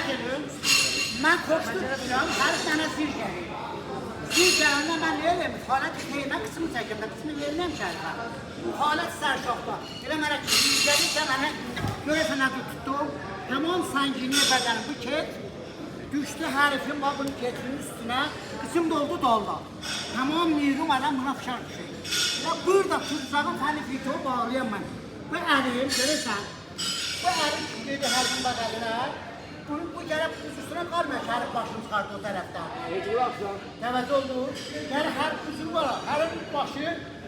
Diqqət edin. Mən koşdu tuturam, hər dənə zil gəlir. Zil gələndə mən nə eləyim? Xalət teymə qısmı çəkimdə, qısmı verilməm şərifə. Xalət sərşoqda. Elə mənə gəlirsə mənə görəsən nədir tutdum. Tamam sanginliyə bədənim bu ket. Düşdü hərifim var bunun ketinin üstünə. Qısım doldu doldu. Tamam mirum adam buna fışar düşür. Elə burada tutacağım fəlifito bağlayam mən. Bu əlim görürsən. Bu əlim dedi hərfin bəqəlinə. Bu gəlib buz üstünə qalmıyor, şərif başını çıxardı o tərəfdən. Təvəzzə oldu. Yəni hər buzun var, hər başı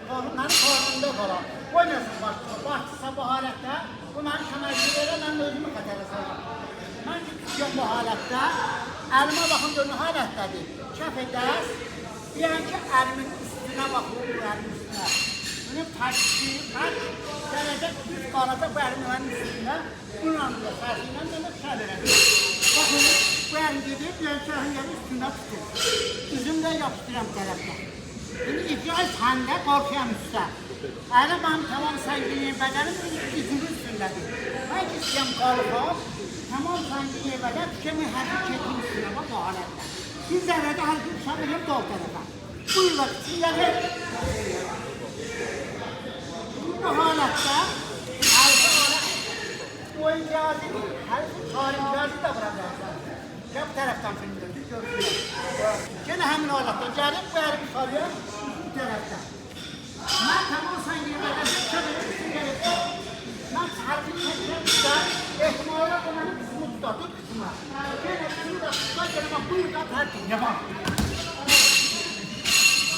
mənim qarnımda qalar. Qoymuyorsun başçısı. Başçısa bu halətdə, bu mənim kəmərliyi verə, mən özümü xətərə sayıram. Mən tutuyorum bu halətdə, əlimə baxın görün halətdədir. Kəf edəz, deyən ki, əlimin üstünə baxın, bu əlimin üstünə. Bunun təşkil, gələcək düz qalacaq bu əlimin üstünə. Bunun anında sərsindən demək şər verədir. Baxın, bu əlim gedir, deyən ki, əlimin üstünə tutur. Üzümdə yapışdıram tərəfdə. Şimdi icra səndə qorxuyam üstə. Əli mənim tamam sənginliyin bədənim üzümün üstündədir. Mən ki, istəyəm qalxam, tamam sənginliyin bədən düşəmin hərfi ketin üstünə bax bu halətdə. Bir zərrədə hərfi düşəmirim dol tərəfə. Buyurlar, içindədir. Bu halətdə hərfi alət, o imtiyazı, hərfi çar imtiyazı da bırakacaqlar. Bu tərəfdən filmdir, görürsünüz. Gene həmin halətdə gəlib, bu hərfi sarıyam, bu tərəfdən. Mən tamam sənginliyin bədən düşəmirim, mən hərfi çəkirəm, ehtimalla bu mənim qısmı tutadır qısmı. Gene qısmı da tutar, gene bak burada tərtib, yapam.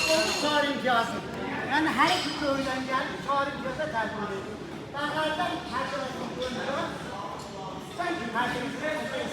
O çar imtiyazı. Yəni hər iki köydən gəlib, çar imtiyazı tərtib edir. Dağlardan tərtib edir, sən ki tərtib edir.